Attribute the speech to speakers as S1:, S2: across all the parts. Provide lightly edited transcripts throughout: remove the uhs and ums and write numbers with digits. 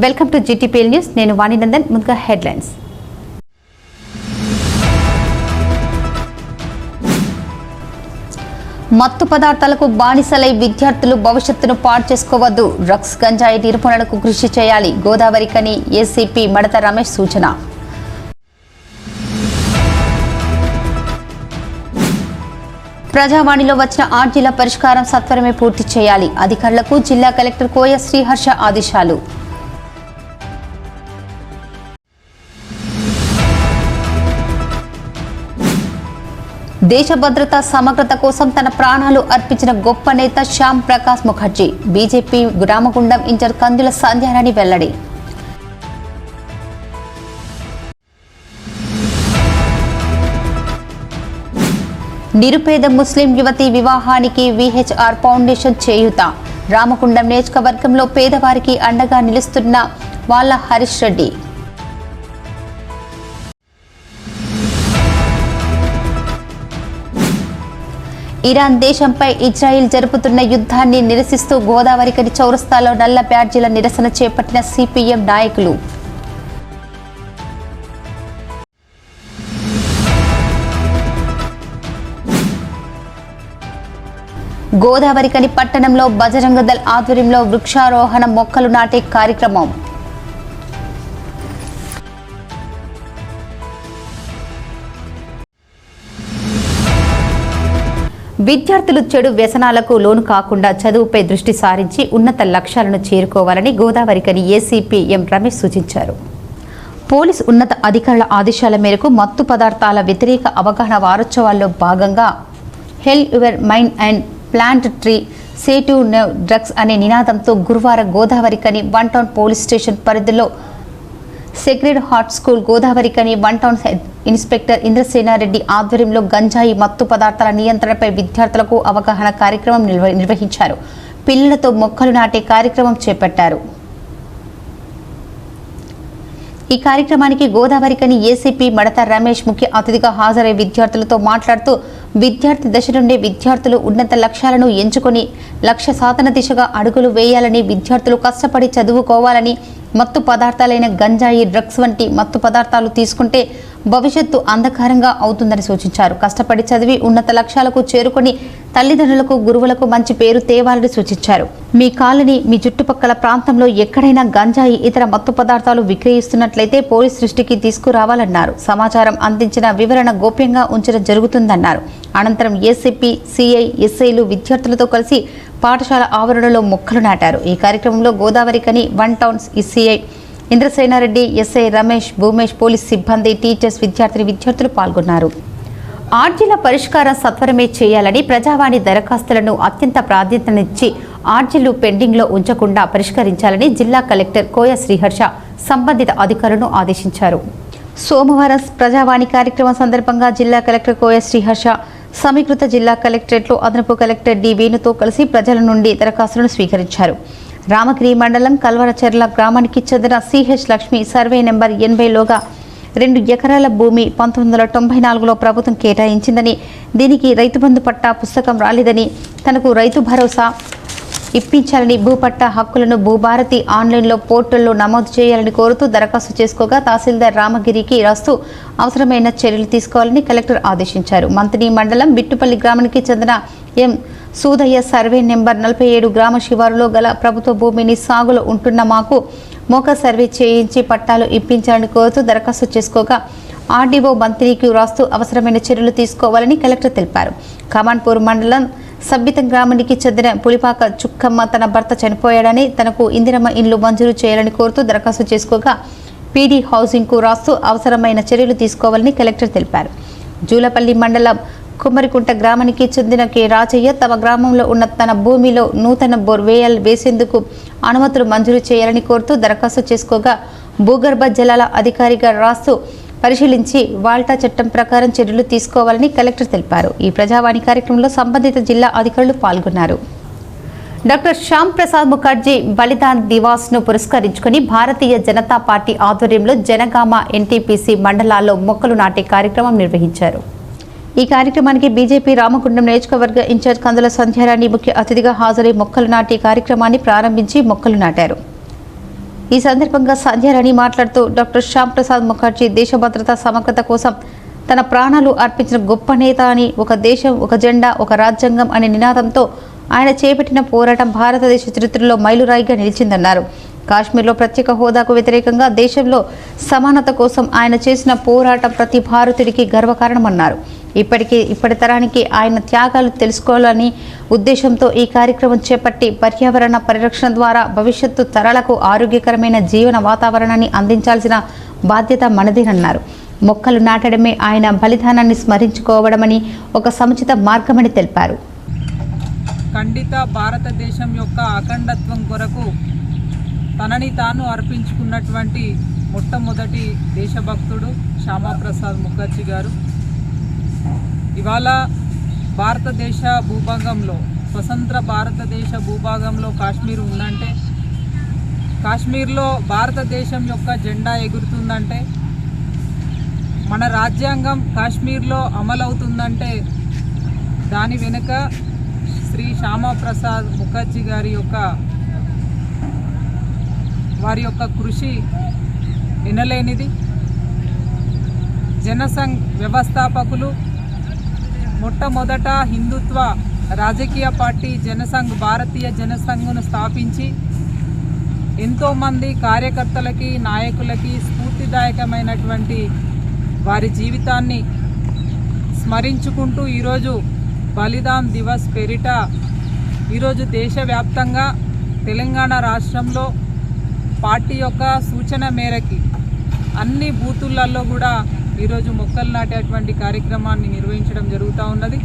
S1: Welcome to GTPL news. నేను వాణినందన్. ముందుగా headlines. మత్తు పదార్థాలకు బానిసలై విద్యార్థులు భవిష్యత్తును పాడు చేసుకోవద్దు. డ్రగ్స్ గంజాయి నిర్మూలనకు కృషి చేయాలి. గోదావరికని ఏసీపీ మడత రమేష్ సూచన. ప్రజావాణిలో వచ్చిన ఆర్జీల పరిష్కారం సత్వరమే పూర్తి చేయాలి. అధికారులకు జిల్లా కలెక్టర్ కోయ శ్రీహర్ష ఆదేశాలు. దేశ భద్రత సమగ్రత కోసం తన ప్రాణాలు అర్పించిన గొప్ప నేత శ్యామ్ ప్రకాష్ ముఖర్జీ. బీజేపీ రామగుండం ఇన్ఛార్జ్ కందుల సంధ్యారాణి వెల్లడి. నిరుపేద ముస్లిం యువతి వివాహానికి విహెచ్ఆర్ ఫౌండేషన్ చేయూత. రామగుండం నియోజకవర్గంలో పేదవారికి అండగా నిలుస్తున్న వాళ్ళ హరీష్ రెడ్డి. ఇరాన్ దేశంపై ఇజ్రాయిల్ జరుపుతున్న యుద్ధాన్ని నిరసిస్తూ గోదావరికని చౌరస్తాలో నల్ల బ్యాడ్జీల నిరసన చేపట్టిన సిపిఎం నాయకులు. గోదావరికని పట్టణంలో బజరంగ దళ్ ఆధ్వర్యంలో వృక్షారోహణ మొక్కలు నాటే కార్యక్రమం. విద్యార్థులు చెడు వ్యసనాలకు లోను కాకుండా చదువుపై దృష్టి సారించి ఉన్నత లక్ష్యాలను చేరుకోవాలని గోదావరికని ఏసీపీ ఎం రమేష్ సూచించారు. పోలీసు ఉన్నత అధికారుల ఆదేశాల మేరకు మత్తు పదార్థాల వ్యతిరేక అవగాహన వారోత్సవాల్లో భాగంగా heal your mind and plant tree say to no drugs అనే నినాదంతో గురువారం Godavarikhani one town police station పరిధిలో Sacred Heart School Godavarikhani one town inspector Indrasenareddy ఆధ్వర్యంలో గంజాయి మత్తు పదార్థాల నియంత్రణపై విద్యార్థులకు అవగాహన కార్యక్రమం నిర్వహించారు. పిల్లలతో మొక్కలు నాటే కార్యక్రమం చేపట్టారు. ఈ కార్యక్రమానికి గోదావరికని ఏసీపీ మడత రమేష్ ముఖ్య అతిథిగా హాజరై విద్యార్థులతో మాట్లాడుతూ విద్యార్థి దశ నుండి విద్యార్థులు ఉన్నత లక్ష్యాలను ఎంచుకొని లక్ష్య సాధన దిశగా అడుగులు వేయాలని, విద్యార్థులు కష్టపడి చదువుకోవాలని, మత్తు పదార్థాలైన గంజాయి, డ్రగ్స్ వంటి మత్తు పదార్థాలు తీసుకుంటే భవిష్యత్తు అంధకారంగా అవుతుందని సూచించారు. కష్టపడి చదివి ఉన్నత లక్ష్యాలకు చేరుకొని తల్లిదండ్రులకు, గురువులకు మంచి పేరు తేవాలని సూచించారు. మీ కాలనీ, మీ చుట్టుపక్కల ప్రాంతంలో ఎక్కడైనా గంజాయి, ఇతర మత్తు పదార్థాలు విక్రయిస్తున్నట్లయితే పోలీస్ దృష్టికి తీసుకురావాలన్నారు. సమాచారం అందించిన వివరణ గోప్యంగా ఉంచడం జరుగుతుందన్నారు. అనంతరం ఏసీపీ, సిఐ, ఎస్ఐలు విద్యార్థులతో కలిసి పాఠశాల ఆవరణలో మొక్కలు నాటారు. ఈ కార్యక్రమంలో Godavarikhani one town CI Indrasenareddy, SI Ramesh, Bhumesh, police సిబ్బంది, టీచర్స్, విద్యార్థులు పాల్గొన్నారు. ఆర్జీల పరిష్కారం సత్వరమే చేయాలని, ప్రజావాణి దరఖాస్తులను అత్యంత ప్రాధాన్యతనిచ్చి ఆర్జీలు పెండింగ్లో ఉంచకుండా పరిష్కరించాలని జిల్లా కలెక్టర్ కోయ శ్రీహర్ష సంబంధిత అధికారులను ఆదేశించారు. సోమవారం ప్రజావాణి కార్యక్రమం సందర్భంగా జిల్లా కలెక్టర్ కోయ శ్రీహర్ష సమీకృత జిల్లా కలెక్టరేట్లో అదనపు కలెక్టర్ డి వేణుతో కలిసి ప్రజల నుండి దరఖాస్తులను స్వీకరించారు. రామగిరి మండలం కల్వరచెర్ల గ్రామానికి చెందిన సిహెచ్ లక్ష్మి సర్వే నెంబర్ 80లోగా 2 ఎకరాల భూమి 1994లో ప్రభుత్వం కేటాయించిందని, దీనికి రైతు బంధు పట్టా పుస్తకం రాలేదని, తనకు రైతు భరోసా ఇప్పించాలని, భూపట్టా హక్కులను భూభారతి ఆన్లైన్లో పోర్టల్లో నమోదు చేయాలని కోరుతూ దరఖాస్తు చేసుకోగా తహసీల్దార్ రామగిరికి రాస్తూ అవసరమైన చర్యలు తీసుకోవాలని కలెక్టర్ ఆదేశించారు. మంత్రి మండలం బిట్టుపల్లి గ్రామానికి చెందిన ఎం సూదయ్య సర్వే నెంబర్ 47 గ్రామ శివారులో గల ప్రభుత్వ భూమిని సాగులో ఉంటున్న మాకు మోక సర్వే చేయించి పట్టాలు ఇప్పించాలని కోరుతూ దరఖాస్తు చేసుకోగా ఆర్డీఓ మంత్రికి రాస్తూ అవసరమైన చర్యలు తీసుకోవాలని కలెక్టర్ తెలిపారు. కమాన్పూర్ మండలం సబ్బితం గ్రామానికి చెందిన పులిపాక చుక్కమ్మ తన భర్త చనిపోయాడని, తనకు ఇందిరమ్మ ఇల్లు మంజూరు చేయాలని కోరుతూ దరఖాస్తు చేసుకోగా పీడీ హౌసింగ్కు రాస్తూ అవసరమైన చర్యలు తీసుకోవాలని కలెక్టర్ తెలిపారు. జూలపల్లి మండలం కుమ్మరికుంట గ్రామానికి చెందిన కె రాజయ్య తమ గ్రామంలో ఉన్న తన భూమిలో నూతన బోర్వేయల్ వేసేందుకు అనుమతులు మంజూరు చేయాలని కోరుతూ దరఖాస్తు చేసుకోగా భూగర్భ జలాల అధికారిగా రాస్తూ పరిశీలించి వాల్టా చట్టం ప్రకారం చర్యలు తీసుకోవాలని కలెక్టర్ తెలిపారు. ఈ ప్రజావాణి కార్యక్రమంలో సంబంధిత జిల్లా అధికారులు పాల్గొన్నారు. డాక్టర్ శ్యామ్ ప్రసాద్ ముఖర్జీ బలిదాన్ దివాస్ను పురస్కరించుకుని భారతీయ జనతా పార్టీ ఆధ్వర్యంలో జనగామ, ఎన్టీపీసీ మండలాల్లో మొక్కలు నాటే కార్యక్రమం నిర్వహించారు. ఈ కార్యక్రమానికి బీజేపీ రామగుండం నియోజకవర్గ ఇన్ఛార్జ్ కందుల సంధ్యారాణి ముఖ్య అతిథిగా హాజరై మొక్కలు నాటే కార్యక్రమాన్ని ప్రారంభించి మొక్కలు నాటారు. ఈ సందర్భంగా సంధ్యారాణి మాట్లాడుతూ డాక్టర్ శ్యామ్ ప్రసాద్ ముఖర్జీ దేశ భద్రత సమగ్రత కోసం తన ప్రాణాలు అర్పించిన గొప్ప నేత అని, ఒక దేశం ఒక జెండా ఒక రాజ్యాంగం అనే నినాదంతో ఆయన చేపట్టిన పోరాటం భారతదేశ చరిత్రలో మైలురాయిగా నిలిచిందన్నారు. కాశ్మీర్లో ప్రత్యేక హోదాకు వ్యతిరేకంగా దేశంలో సమానత కోసం ఆయన చేసిన పోరాటం ప్రతి భారతీయుడికి గర్వకారణమన్నారు. ఇప్పటి తరానికి ఆయన త్యాగాలు తెలుసుకోవాలని ఉద్దేశంతో ఈ కార్యక్రమం చేపట్టి పర్యావరణ పరిరక్షణ ద్వారా భవిష్యత్తు తరాలకు ఆరోగ్యకరమైన జీవన వాతావరణాన్ని అందించాల్సిన బాధ్యత మనదేనన్నారు. మొక్కలు నాటడమే ఆయన బలిదానాన్ని స్మరించుకోవడమని, ఒక సముచిత మార్గమని తెలిపారు.
S2: ఖండిత భారతదేశం యొక్క అఖండత్వం కొరకు తనని తాను అర్పించుకున్నటువంటి మొట్టమొదటి దేశభక్తుడు శ్యామాప్రసాద్ ముఖర్జీ గారు. ఇవాళ భారతదేశ భూభాగంలో, స్వతంత్ర భారతదేశ భూభాగంలో కాశ్మీర్ ఉందంటే, కాశ్మీర్లో భారతదేశం యొక్క జెండా ఎగురుతుందంటే, మన రాజ్యాంగం కాశ్మీర్లో అమలవుతుందంటే దాని వెనుక శ్రీ శ్యామాప్రసాద్ ముఖర్జీ గారి వారి యొక్క కృషి ఎనలేనిది. జనసంఘ్ వ్యవస్థాపకులు మొట్టమొదట హిందుత్వ రాజకీయ పార్టీ జనసంఘ్, భారతీయ జనసంఘ్ను స్థాపించి ఎంతోమంది కార్యకర్తలకి, నాయకులకి స్ఫూర్తిదాయకమైనటువంటి వారి జీవితాన్ని స్మరించుకుంటూ ఈరోజు బలిదాన్ దివస్ పేరిట ఈరోజు దేశవ్యాప్తంగా తెలంగాణ రాష్ట్రంలో పార్టీ యొక్క సూచన మేరకి అన్ని బూతులలో కూడా ఈరోజు మొక్కలు నాటేటువంటి కార్యక్రమాన్ని నిర్వహించడం జరుగుతూ ఉన్నది.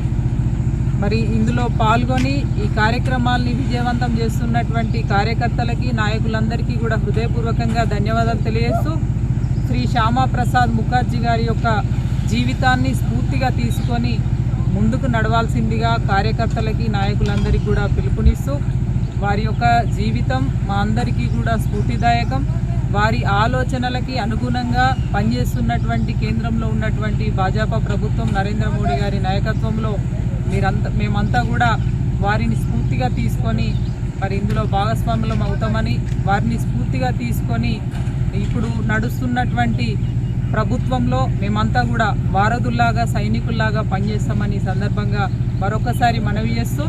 S2: మరి ఇందులో పాల్గొని ఈ కార్యక్రమాల్ని విజయవంతం చేస్తున్నటువంటి కార్యకర్తలకి, నాయకులందరికీ కూడా హృదయపూర్వకంగా ధన్యవాదాలు తెలియజేస్తూ శ్రీ శ్యామాప్రసాద్ ముఖర్జీ గారి యొక్క జీవితాన్ని స్ఫూర్తిగా తీసుకొని ముందుకు నడవాల్సిందిగా కార్యకర్తలకి, నాయకులందరికీ కూడా పిలుపునిస్తూ, వారి యొక్క జీవితం మా అందరికీ కూడా స్ఫూర్తిదాయకం. వారి ఆలోచనలకి అనుగుణంగా పనిచేస్తున్నటువంటి కేంద్రంలో ఉన్నటువంటి భాజపా ప్రభుత్వం, నరేంద్ర మోడీ గారి నాయకత్వంలో మేమంతా కూడా వారిని స్ఫూర్తిగా తీసుకొని మరి ఇందులో భాగస్వాములం అవుతామని, వారిని స్ఫూర్తిగా తీసుకొని ఇప్పుడు నడుస్తున్నటువంటి ప్రభుత్వంలో మేమంతా కూడా వారధుల్లాగా, సైనికుల్లాగా పనిచేస్తామని ఈ సందర్భంగా మరొకసారి మనవి చేస్తూ,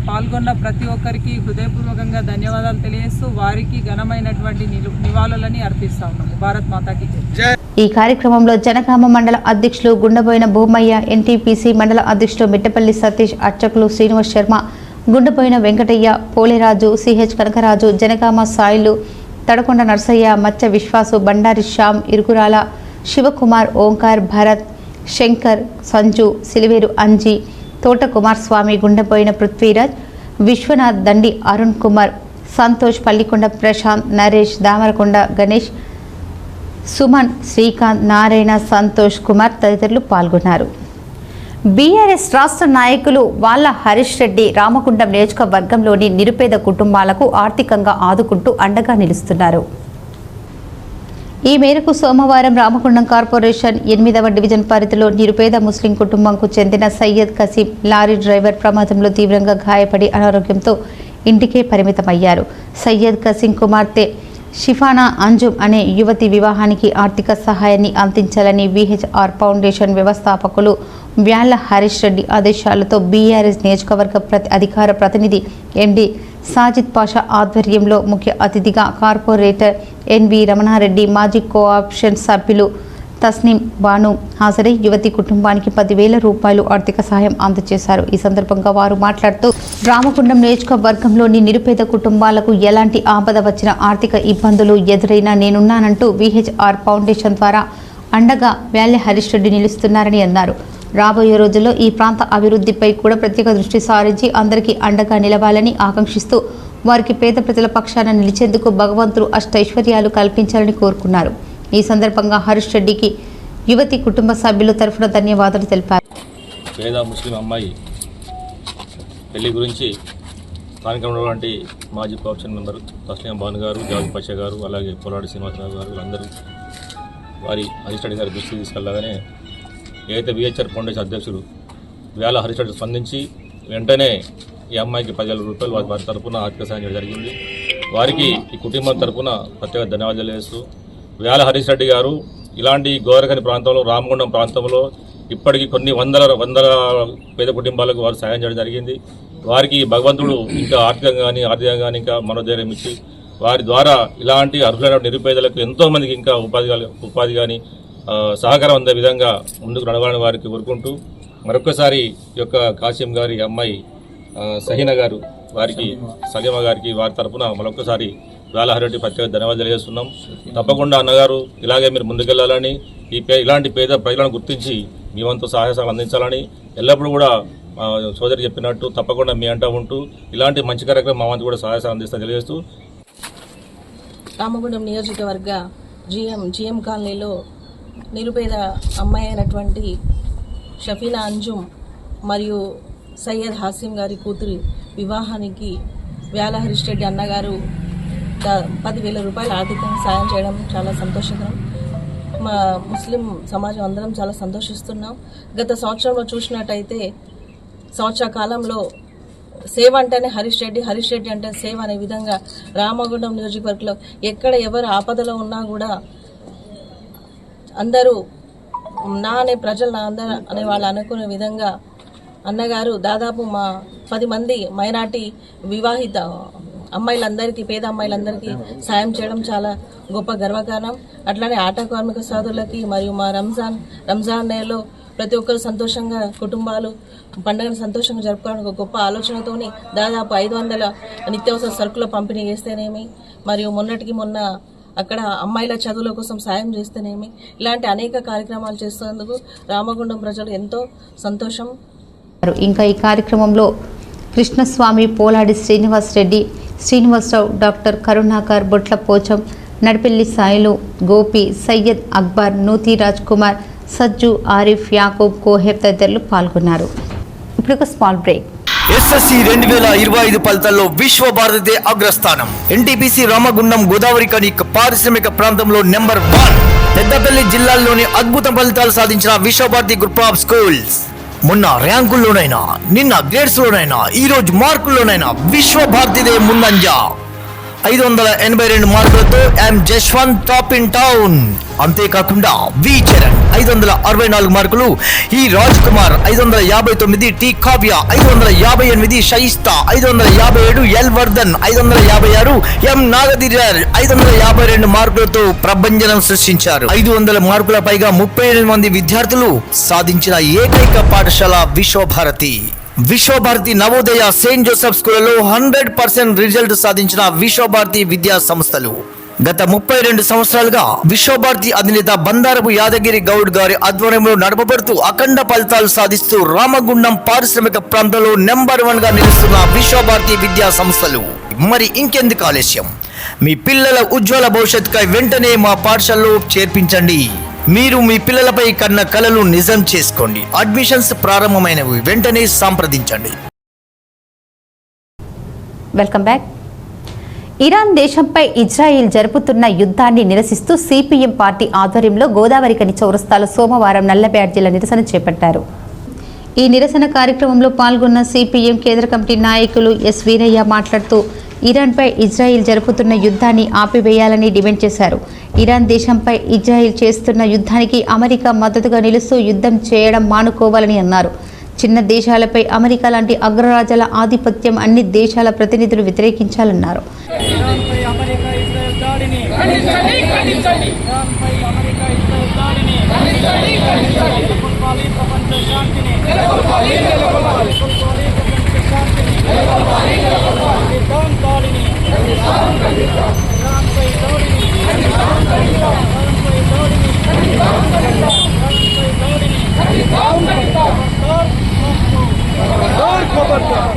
S2: పాల్గొన్న ప్రతి ఒక్కరికి హృదయపూర్వకంగా ధన్యవాదాలు తెలియజేస్తూ వారికి ఘనమైనటువంటి నివాళులని అర్పిస్తా ఉన్నాము. భారత్ మాతాకి జై.
S1: ఈ కార్యక్రమంలో జనగామ మండల అధ్యక్షులు గుండబోయిన భూమయ్య, ఎన్టీపీసీ మండల అధ్యక్షులు మిట్టపల్లి సతీష్, అర్చకులు శ్రీనివాస్ శర్మ, గుండబోయిన వెంకటయ్య, పోలేరాజు, సిహెచ్ కనకరాజు, జనగామ సాయిలు, తడకొండ నర్సయ్య, మచ్చ విశ్వాసు, బండారి శ్యామ్, ఇరుగురాల శివకుమార్, ఓంకార్, భరత్, శంకర్, సంజు, సిలివేరు అంజీ, తోట కుమారస్వామి, గుండెపోయిన పృథ్వీరాజ్, విశ్వనాథ్, దండి అరుణ్ కుమార్, సంతోష్, పల్లికొండ ప్రశాంత్, నరేష్, దామరకొండ గణేష్, సుమన్, శ్రీకాంత్, నారాయణ, సంతోష్ కుమార్ తదితరులు పాల్గొన్నారు. బీఆర్ఎస్ రాష్ట్ర నాయకులు వాళ్ల హరీష్ రెడ్డి రామగుండం నియోజకవర్గంలోని నిరుపేద కుటుంబాలకు ఆర్థికంగా ఆదుకుంటూ అండగా నిలుస్తున్నారు. ఈ మేరకు సోమవారం రామగుండం కార్పొరేషన్ 8వ డివిజన్ పరిధిలో నిరుపేద ముస్లిం కుటుంబంకు చెందిన సయ్యద్ కసీం లారీ డ్రైవర్ ప్రమాదంలో తీవ్రంగా గాయపడి అనారోగ్యంతో ఇంటికే పరిమితమయ్యారు. సయ్యద్ కసీం కుమార్తె షిఫానా అంజుమ్ అనే యువతి వివాహానికి ఆర్థిక సహాయాన్ని అందించాలని విహెచ్ఆర్ ఫౌండేషన్ వ్యవస్థాపకులు వ్యాళ్ల హరీష్ రెడ్డి ఆదేశాలతో బీఆర్ఎస్ నియోజకవర్గ అధికార ప్రతినిధి ఎండి సాజిద్ పాషా ఆధ్వర్యంలో ముఖ్య అతిథిగా కార్పొరేటర్ ఎన్వి రమణారెడ్డి, మాజీ కోఆప్షన్ సభ్యులు తస్నీం బాను హాజరై యువతి కుటుంబానికి 10,000 రూపాయలు ఆర్థిక సహాయం అందజేశారు. ఈ సందర్భంగా వారు మాట్లాడుతూ రామగుండం నియోజకవర్గంలోని నిరుపేద కుటుంబాలకు ఎలాంటి ఆపద వచ్చిన ఆర్థిక ఇబ్బందులు ఎదురైనా నేనున్నానంటూ విహెచ్ఆర్ ఫౌండేషన్ ద్వారా అండగా వ్యాళ్ల హరీష్ రెడ్డి నిలుస్తున్నారని అన్నారు. రాబోయే రోజుల్లో ఈ ప్రాంత అభివృద్ధిపై కూడా ప్రత్యేక దృష్టి సారించి అందరికీ అండగా నిలవాలని ఆకాంక్షిస్తూ వారికి పేద ప్రజల పక్షాన నిలిచేందుకు భగవంతుడు అష్టైశ్వర్యాలు కల్పించాలని కోరుకున్నారు. ఈ సందర్భంగా హరీష్ రెడ్డికి యువతి కుటుంబ సభ్యుల తరఫున ధన్యవాదాలు తెలిపారు.
S3: పేద ముస్లిం అమ్మాయి పెళ్లి గురించి స్థానికంలో ఉన్నటువంటి మాజీ కోఆప్షన్ మెంబర్ తస్లీం బాను గారు, జాజ్ పాషా గారు, అలాగే పోలాడి శ్రీనివాసరావు గారు అందరూ వారి హరీష్ రెడ్డి గారి దృష్టికి తీసుకెళ్లాగానే ఏదైతే విహెచ్ఆర్ ఫౌండేషన్ అధ్యక్షుడు వేళ హరీష్ రెడ్డి స్పందించి వెంటనే ఈ అమ్మాయికి 10,000 రూపాయలు వారి తరఫున ఆర్థిక సాయం చేయడం జరిగింది. వారికి ఈ కుటుంబం తరఫున ప్రత్యేక ధన్యవాదాలు తెలియజేస్తూ వ్యాల హరీష్ రెడ్డి గారు ఇలాంటి గోరఖని ప్రాంతంలో రామగుండం ప్రాంతంలో ఇప్పటికీ కొన్ని వందల పేద కుటుంబాలకు వారు సాయం చేయడం జరిగింది. వారికి భగవంతుడు ఇంకా ఆర్థికంగా కానీ ఇంకా మనోధైర్యం ఇచ్చి వారి ద్వారా ఇలాంటి అర్హులైన నిరుపేదలకు ఎంతోమందికి ఇంకా ఉపాధి కానీ సహకారం అందే విధంగా ముందుకు నడవాలని వారికి కోరుకుంటూ మరొకసారి ఈ యొక్క కాసిం గారి అమ్మాయి సహీనా గారు వారికి సలీమా గారికి వారి తరఫున మరొకసారి వేలహరెడ్డి ప్రత్యేక ధన్యవాదాలు తెలియజేస్తున్నాం. తప్పకుండా అన్నగారు ఇలాగే మీరు ముందుకెళ్లాలని ఇలాంటి పేద ప్రజలను గుర్తించి మీ వంతు సహాయాలు అందించాలని ఎల్లప్పుడూ కూడా సోదరి చెప్పినట్టు తప్పకుండా మీ అంటూ ఉంటూ ఇలాంటి మంచి కార్యక్రమం మా వంతు కూడా సహాయాలు అందిస్తా తెలియజేస్తూ
S4: రామగుండం నియోజకవర్గ జిఎం కాలనీలో నిరుపేద అమ్మాయి అయినటువంటి షఫీనా అంజుమ్ మరియు సయ్యద్ హాసిం గారి కూతురి వివాహానికి వ్యాల హరీష్ రెడ్డి అన్నగారు 10,000 రూపాయలు ఆర్థికంగా సాయం చేయడం చాలా సంతోషకరం. మా ముస్లిం సమాజం అందరం చాలా సంతోషిస్తున్నాం. గత సంవత్సరంలో చూసినట్టయితే సంవత్సర కాలంలో సేవ అంటేనే హరీష్ రెడ్డి అంటే సేవ అనే విధంగా రామగుండం నియోజకవర్గంలో ఎక్కడ ఎవరు ఆపదలో ఉన్నా కూడా అందరూ నా అనే ప్రజలు నా అందరూ అనే వాళ్ళు అనుకునే విధంగా అన్నగారు దాదాపు మా 10 మంది మైనార్టీ వివాహిత అమ్మాయిలందరికీ పేద అమ్మాయిలందరికీ సాయం చేయడం చాలా గొప్ప గర్వకారణం. అట్లానే ఆటో కార్మిక సోదరులకి మరియు మా రంజాన్ నెలలో ప్రతి ఒక్కరు సంతోషంగా కుటుంబాలు పండుగను సంతోషంగా జరుపుకోవడానికి ఒక గొప్ప ఆలోచనతోని దాదాపు 500 నిత్యావసర సరుకుల పంపిణీ చేస్తేనేమి మరియు మొన్న అక్కడ అమ్మాయిల చదువుల కోసం సాయం చేస్తేనేమి ఇలాంటి అనేక కార్యక్రమాలు చేస్తున్నందుకు రామగుండం ప్రజలు ఎంతో సంతోషం.
S1: ఇంకా ఈ కార్యక్రమంలో కృష్ణస్వామి, పోలాడి శ్రీనివాసరావు, డాక్టర్ కరుణాకర్, బొట్ల పోచం, నడిపెల్లి సాయిలు, గోపి, సయ్యద్ అక్బర్, నూతి రాజ్ కుమార్, సజ్జు, ఆరిఫ్, యాకూబ్, కోహెబ్ తదితరులు పాల్గొన్నారు. ఇప్పుడు ఒక స్మాల్ బ్రేక్.
S5: ఎస్ఎస్సి 2025 ఫలితాల్లో విశ్వభారతి అగ్రస్థానం. ఎన్టీపీసీ రామగుండం గోదావరి కని పారిశ్రామిక ప్రాంతంలో నెంబర్ 1. పెద్దపల్లి జిల్లాల్లోని అద్భుత ఫలితాలు సాధించిన విశ్వభారతి గ్రూప్ ఆఫ్ స్కూల్స్. మొన్న ర్యాంకుల్లోనైనా, నిన్న గ్రేడ్స్ లోనైనా, ఈ రోజు మార్కుల్లోనైనా విశ్వభారతిదే ముందంజ. 582 మార్కులతో ఎం జశ్వంత్ టాప్ ఇన్ టౌన్. అంతేకాకుండా వి చరణ్ 564 మార్కులు, ఈ రాజ్ కుమార్ 559, టి కావ్య 558, షయిస్తా 557, ఎల్ వర్ధన్ 556, ఎం నాగధీరర్ 552 మార్కులతో ప్రభంజనం సృష్టించారు. 500 మార్కుల పైగా 38 మంది విద్యార్థులు సాధించిన ఏకైక పాఠశాల విశ్వభారతి నవోదయ సెయింట్ జోసెఫ్ స్కూళ్లలో 100% రిజల్ట్ సాధించిన విశ్వభారతి విద్యా సంస్థలు. గత 32 సంవత్సరాలుగా విశ్వభారతి అధినేత బందారపు యాదగిరి గౌడ్ గారి ఆధ్వర్యంలో నడపబడుతూ అఖండ ఫలితాలు సాధిస్తూ రామగుండం పారిశ్రామిక ప్రాంతంలో నెంబర్ 1 గా నిలుస్తున్న విశ్వభారతి విద్యా సంస్థలు. మరి ఇంకెందుకు ఆలస్యం? మీ పిల్లల ఉజ్వల భవిష్యత్తుకై వెంటనే మా పాఠశాలలో చేర్పించండి. మీరు మీ పిల్లలపై కన్న కలలు నిజం చేసుకోండి. అడ్మిషన్స్ ప్రారంభమైనవి, వెంటనే సంప్రదించండి.
S1: Welcome back. ఇరాన్ దేశంపై ఇజ్రాయిల్ జరుపుతున్న యుద్ధాన్ని నిరసిస్తూ సిపిఎం పార్టీ ఆధ్వర్యంలో గోదావరికని చౌరస్తాలో సోమవారం నల్ల బ్యాడ్జీల నిరసన చేపట్టారు. ఈ నిరసన కార్యక్రమంలో పాల్గొన్న సిపిఎం కేంద్ర కమిటీ నాయకులు ఎస్ వీరయ్య మాట్లాడుతూ ఇరాన్పై ఇజ్రాయిల్ జరుపుతున్న యుద్ధాన్ని ఆపివేయాలని డిమాండ్ చేశారు. ఇరాన్ దేశంపై ఇజ్రాయిల్ చేస్తున్న యుద్ధానికి అమెరికా మద్దతుగా నిలుస్తూ యుద్ధం చేయడం మానుకోవాలని అన్నారు. చిన్న దేశాలపై అమెరికా లాంటి అగ్రరాజ్యాల ఆధిపత్యం అన్ని దేశాల ప్రతినిధులు వ్యతిరేకించాలన్నారు.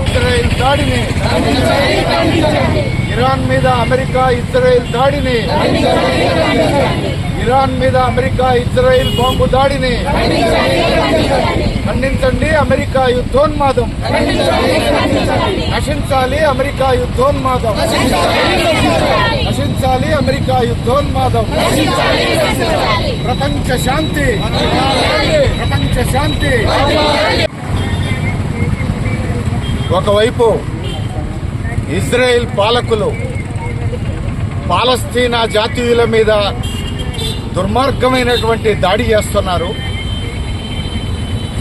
S6: ఇజ్రాయెల్ దాడిని, ఇరాన్ మీద అమెరికా ఇజ్రాయెల్ దాడిని, ఇరాన్ మీద అమెరికా ఇజ్రాయెల్ బాంబు దాడిని ఖండించండి. అమెరికా యుద్ధోన్మాదం నశించాలి. అమెరికా యుద్ధోన్మాదం నశించాలి. అమెరికా యుద్ధోన్మాదం. ప్రపంచ శాంతి, ప్రపంచ శాంతి. ఒకవైపు ఇజ్రాయెల్ పాలకులు పాలస్తీనా జాతీయుల మీద దుర్మార్గమైనటువంటి దాడి చేస్తున్నారు.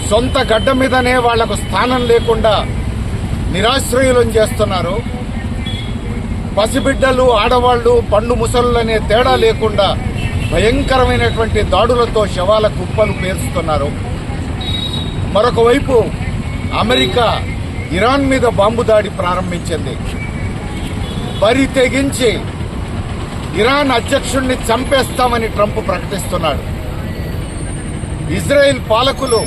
S6: సొంత గడ్డ మీదనే వాళ్లకు స్థానం లేకుండా నిరాశ్రయులను చేస్తున్నారు. పసిబిడ్డలు, ఆడవాళ్లు, పండు ముసలులనే తేడా లేకుండా భయంకరమైనటువంటి దాడులతో శవాల కుప్పలు పేర్చుతున్నారు. మరొక వైపు అమెరికా ఇరాన్ మీద బాంబు దాడి ప్రారంభించింది. బరి తెగించి ఇరాన్ అధ్యక్షుడిని చంపేస్తామని ట్రంప్ ప్రకటిస్తున్నాడు. ఇజ్రాయెల్ పాలకులు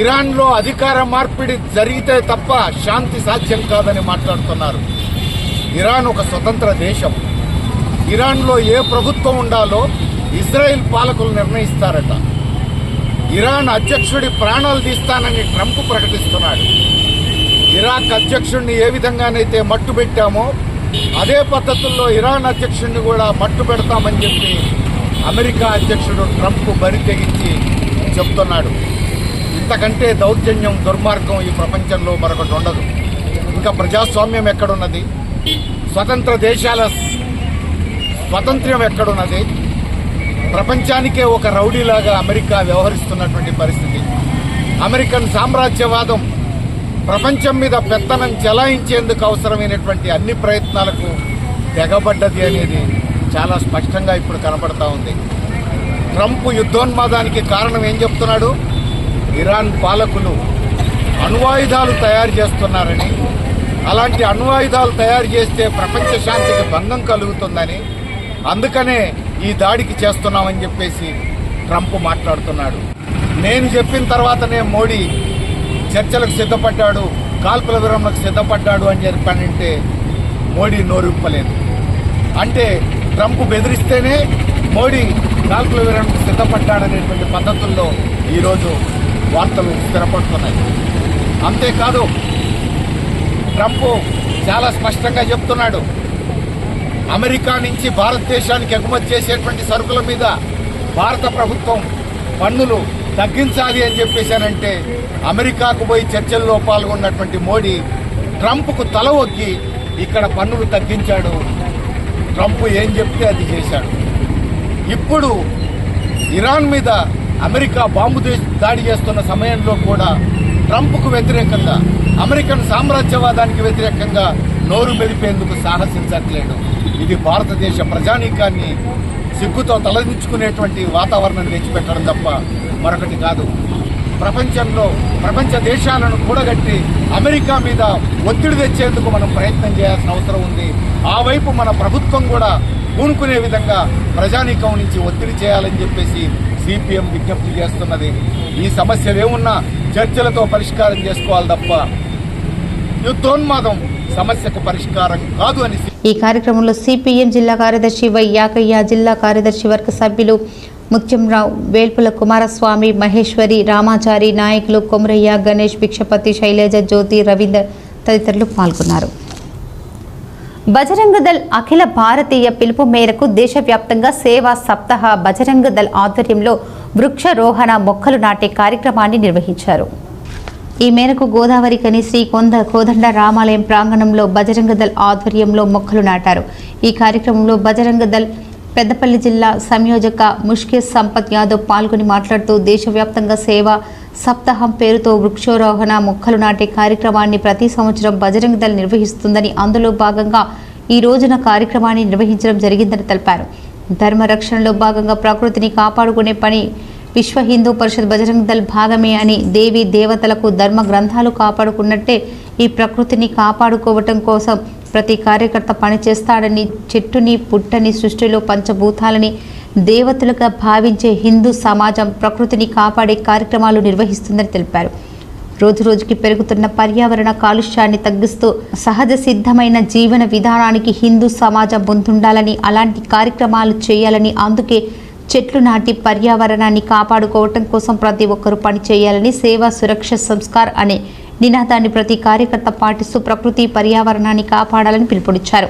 S6: ఇరాన్లో అధికార మార్పిడి జరిగితే తప్ప శాంతి సాధ్యం కాదని మాట్లాడుతున్నారు. ఇరాన్ ఒక స్వతంత్ర దేశం. ఇరాన్లో ఏ ప్రభుత్వం ఉండాలో ఇజ్రాయెల్ పాలకులు నిర్ణయిస్తారట. ఇరాన్ అధ్యక్షుడి ప్రాణాలు తీస్తానని ట్రంప్ ప్రకటిస్తున్నాడు. ఇరాక్ అధ్యక్షుడిని ఏ విధంగానైతే మట్టు పెట్టామో అదే పద్ధతుల్లో ఇరాన్ అధ్యక్షుడిని కూడా మట్టు పెడతామని చెప్పి అమెరికా అధ్యక్షుడు ట్రంప్ బరి తెగించి చెప్తున్నాడు. ఇంతకంటే దౌర్జన్యం, దుర్మార్గం ఈ ప్రపంచంలో మరొకటి ఉండదు. ఇంకా ప్రజాస్వామ్యం ఎక్కడున్నది? స్వతంత్ర దేశాల స్వతంత్ర్యం ఎక్కడున్నది? ప్రపంచానికే ఒక రౌడీలాగా అమెరికా వ్యవహరిస్తున్నటువంటి పరిస్థితి. అమెరికన్ సామ్రాజ్యవాదం ప్రపంచం మీద పెత్తనం చెలాయించేందుకు అవసరమైనటువంటి అన్ని ప్రయత్నాలకు తెగబడ్డది అనేది చాలా స్పష్టంగా ఇప్పుడు కనబడతా ఉంది. ట్రంప్ యుద్ధోన్మాదానికి కారణం ఏం చెప్తున్నాడు? ఇరాన్ పాలకులు అణ్వాయుధాలు తయారు చేస్తున్నారని, అలాంటి అణ్వాయుధాలు తయారు చేస్తే ప్రపంచ శాంతికి భంగం కలుగుతుందని, అందుకనే ఈ దాడికి చేస్తున్నామని చెప్పేసి ట్రంప్ మాట్లాడుతున్నాడు. నేను చెప్పిన తర్వాతనే మోడీ చర్చలకు సిద్ధపడ్డాడు, కాల్పుల విరమణకు సిద్ధపడ్డాడు అని చెప్పానంటే మోడీ నోరిప్పలేదు. అంటే ట్రంప్ బెదిరిస్తేనే మోడీ కాల్పుల విరమణకు సిద్ధపడ్డాడనేటువంటి పద్ధతుల్లో ఈరోజు వార్తలు స్థిరపడుతున్నాయి. అంతేకాదు, ట్రంప్ చాలా స్పష్టంగా చెప్తున్నాడు, అమెరికా నుంచి భారతదేశానికి ఎగుమతి చేసేటువంటి సరుకుల మీద భారత ప్రభుత్వం పన్నులు తగ్గించాలి అని చెప్పేశానంటే అమెరికాకు పోయి చర్చల్లో పాల్గొన్నటువంటి మోడీ ట్రంప్కు తల ఒగ్గి ఇక్కడ పన్నులు తగ్గించాడు. ట్రంప్ ఏం చెప్తే అది చేశాడు. ఇప్పుడు ఇరాన్ మీద అమెరికా బాంబు దాడి చేస్తున్న సమయంలో కూడా ట్రంప్కు వ్యతిరేకంగా, అమెరికన్ సామ్రాజ్యవాదానికి వ్యతిరేకంగా నోరు మెదిపేందుకు సాహసించట్లేడు. ఇది భారతదేశ ప్రజానీకాన్ని సిగ్గుతో తలదించుకునేటువంటి వాతావరణం తెచ్చిపెట్టడం తప్ప మరొకటి కాదు. ప్రపంచంలో ప్రపంచ దేశాలను కూడగట్టి అమెరికా మీద ఒత్తిడి తెచ్చేందుకు మనం ప్రయత్నం చేయాల్సిన అవసరం ఉంది. ఆ వైపు మన ప్రభుత్వం కూడా పూనుకునే విధంగా ప్రజానీకం నుంచి ఒత్తిడి చేయాలని చెప్పేసి సిపిఎం విజ్ఞప్తి చేస్తున్నది. ఈ సమస్యలు ఏమున్నా చర్చలతో పరిష్కారం చేసుకోవాలి తప్ప యుద్ధోన్మాదం సమస్యకు పరిష్కారం కాదు అని.
S1: ఈ కార్యక్రమంలో సిపిఎం జిల్లా కార్యదర్శి వై యాకయ్య, జిల్లా కార్యదర్శి వర్గ సభ్యులు ముత్యంరావు, వేల్పుల కుమారస్వామి, మహేశ్వరి, రామాచారి, నాయకులు కొమరయ్య, గణేష్, భిక్షపతి, శైలజ, జ్యోతి, రవీందర్ తదితరులు పాల్గొన్నారు. బజరంగ దళ్ అఖిల భారతీయ పిలుపు మేరకు దేశవ్యాప్తంగా సేవా సప్తాహ బజరంగ దళ్ ఆధ్వర్యంలో వృక్షారోహణ మొక్కలు నాటే కార్యక్రమాన్ని నిర్వహించారు. ఈ మేరకు గోదావరి కని శ్రీ కోదండ రామాలయం ప్రాంగణంలో బజరంగ దళ్ ఆధ్వర్యంలో మొక్కలు నాటారు. ఈ కార్యక్రమంలో బజరంగ దళ్ పెద్దపల్లి జిల్లా సంయోజక ముష్కేష్ సంపత్ యాదవ్ పాల్గొని మాట్లాడుతూ దేశవ్యాప్తంగా సేవా సప్తాహం పేరుతో వృక్షారోహణ మొక్కలు నాటే కార్యక్రమాన్ని ప్రతి సంవత్సరం బజరంగ దళ్ నిర్వహిస్తుందని, అందులో భాగంగా ఈ రోజున కార్యక్రమాన్ని నిర్వహించడం జరిగిందని తెలిపారు. ధర్మ రక్షణలో భాగంగా ప్రకృతిని కాపాడుకునే పని విశ్వ హిందూ పరిషత్ బజరంగ దళ్ భాగమే అని, దేవి దేవతలకు ధర్మ గ్రంథాలు కాపాడుకున్నట్టే ఈ ప్రకృతిని కాపాడుకోవటం కోసం ప్రతి కార్యకర్త పనిచేస్తాడని, చెట్టుని పుట్టని సృష్టిలో పంచభూతాలని దేవతలుగా భావించే హిందూ సమాజం ప్రకృతిని కాపాడే కార్యక్రమాలు నిర్వహిస్తుందని తెలిపారు. రోజురోజుకి పెరుగుతున్న పర్యావరణ కాలుష్యాన్ని తగ్గిస్తూ సహజ సిద్ధమైన జీవన విధానానికి హిందూ సమాజం ముందుండాలని, అలాంటి కార్యక్రమాలు చేయాలని, అందుకే చెట్లు నాటి పర్యావరణాన్ని కాపాడుకోవటం కోసం ప్రతి ఒక్కరూ పనిచేయాలని, సేవా సురక్ష సంస్కార్ అనే నినాదాన్ని ప్రతి కార్యకర్త పాటిస్తూ ప్రకృతి పర్యావరణాన్ని కాపాడాలని పిలుపునిచ్చారు.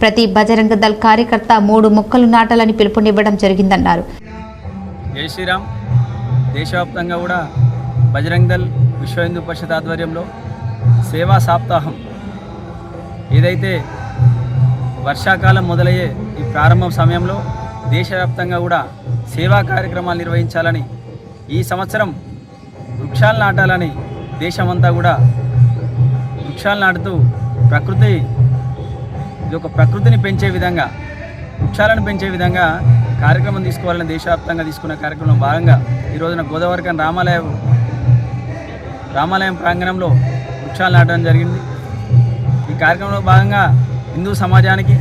S1: ప్రతి బజరంగ దళ్ కార్యకర్త 3 మొక్కలు నాటాలని పిలుపునివ్వడం జరిగిందన్నారు.
S7: జై శ్రీరామ్. దేశవ్యాప్తంగా కూడా బజరంగ దళ్ విశ్వ హిందూ పరిషత్ ఆధ్వర్యంలో సేవా సప్తాహం ఏదైతే వర్షాకాలం మొదలయ్యే ఈ ప్రారంభ సమయంలో దేశవ్యాప్తంగా కూడా సేవా కార్యక్రమాలు నిర్వహించాలని, ఈ సంవత్సరం వృక్షాలు నాటాలని దేశమంతా కూడా వృక్షాలు నాటుతూ ప్రకృతిని పెంచే విధంగా, వృక్షాలను పెంచే విధంగా కార్యక్రమం తీసుకోవాలని దేశవ్యాప్తంగా తీసుకున్న కార్యక్రమంలో భాగంగా ఈ రోజున గోదావరికని రామాలయం ప్రాంగణంలో వృక్షాలు నాటడం జరిగింది. ఈ కార్యక్రమంలో భాగంగా హిందూ సమాజానికి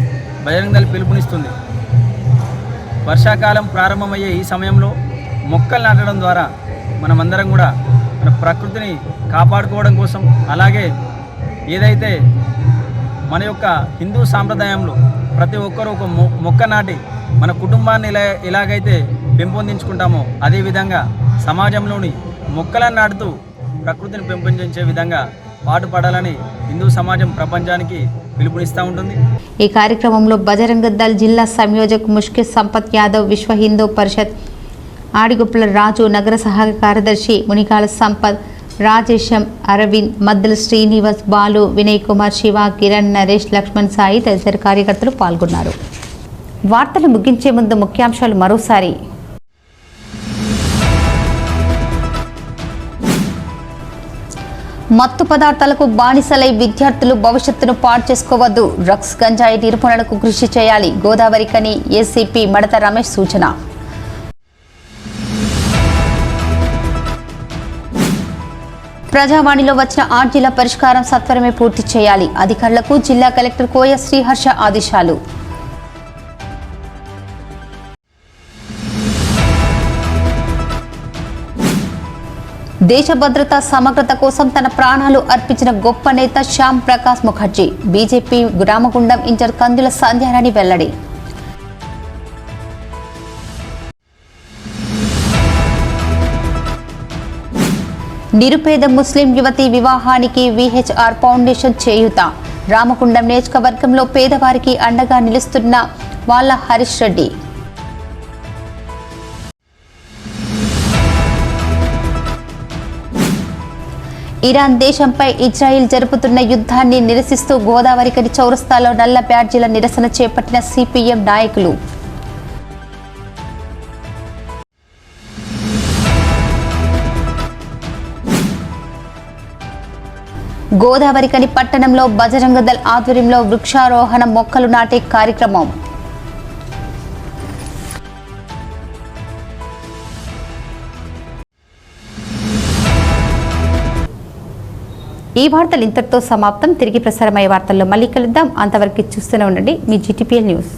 S7: బజరంగ్ దళ్ పిలుపునిస్తుంది. వర్షాకాలం ప్రారంభమయ్యే ఈ సమయంలో మొక్కలు నాటడం ద్వారా మనమందరం కూడా మన ప్రకృతిని కాపాడుకోవడం కోసం, అలాగే ఏదైతే మన యొక్క హిందూ సాంప్రదాయంలో ప్రతి ఒక్కరూ ఒక మొక్క నాటి మన కుటుంబాన్ని ఎలాగైతే పెంపొందించుకుంటామో అదేవిధంగా సమాజంలోని మొక్కలను నాటుతూ ప్రకృతిని పెంపొందించే విధంగా పాటుపడాలని హిందూ సమాజం ప్రపంచానికి పిలుపునిస్తూ ఉంటుంది.
S1: ఈ కార్యక్రమంలో బజరంగ దళ్ జిల్లా సంయోజక్ ముష్కి సంపత్ యాదవ్, విశ్వ హిందూ పరిషత్ ఆడిగుప్పల రాజు, నగర సహాయ కార్యదర్శి మునికాల సంపత్, రాజేశం, అరవింద్, మద్దల శ్రీనివాస్, బాలు, వినయ్ కుమార్, శివ, కిరణ్, నరేష్, లక్ష్మణ్, సాయి తదితర కార్యకర్తలు పాల్గొన్నారు. వార్తలు ముగించే ముందు ముఖ్యాంశాలు మరోసారి. మత్తు పదార్థాలకు బానిసలై విద్యార్థులు భవిష్యత్తును పాడు చేసుకోవద్దు. డ్రగ్స్, గంజాయి నిర్మూలనకు కృషి చేయాలి. గోదావరికని ఏసీపీ మడత రమేష్ సూచన. ప్రజావాణిలో వచ్చిన ఆర్జీల పరిష్కారం సత్వరమే పూర్తి చేయాలి. అధికారులకు జిల్లా కలెక్టర్ కోయ శ్రీహర్ష ఆదేశాలు. దేశ భద్రత సమగ్రత కోసం తన ప్రాణాలు అర్పించిన గొప్ప నేత శ్యామ్ ప్రకాష్ ముఖర్జీ. బీజేపీ రామగుండం ఇన్ఛార్జ్ కందుల సంధ్యారాణి వెల్లడి. నిరుపేద ముస్లిం యువతి వివాహానికి విహెచ్ఆర్ ఫౌండేషన్ చేయూత. రామగుండం నియోజకవర్గంలో పేదవారికి అండగా నిలుస్తున్న వాళ్ళ హరీష్ రెడ్డి. ఇరాన్ దేశంపై ఇజ్రాయిల్ జరుపుతున్న యుద్ధాన్ని నిరసిస్తూ గోదావరికని చౌరస్తాలో నల్ల బ్యాడ్జీల నిరసన చేపట్టిన సిపిఎం నాయకులు. గోదావరికని పట్టణంలో బజరంగ దళ్ ఆధ్వర్యంలో వృక్షారోహణ మొక్కలు నాటే కార్యక్రమం. ఈ వార్తలు ఇంతటితో సమాప్తం. తిరిగి ప్రసారమయ్యే వార్తల్లో మళ్ళీ కలుద్దాం. అంతవరకు చూస్తూనే ఉండండి మీ GTPL న్యూస్.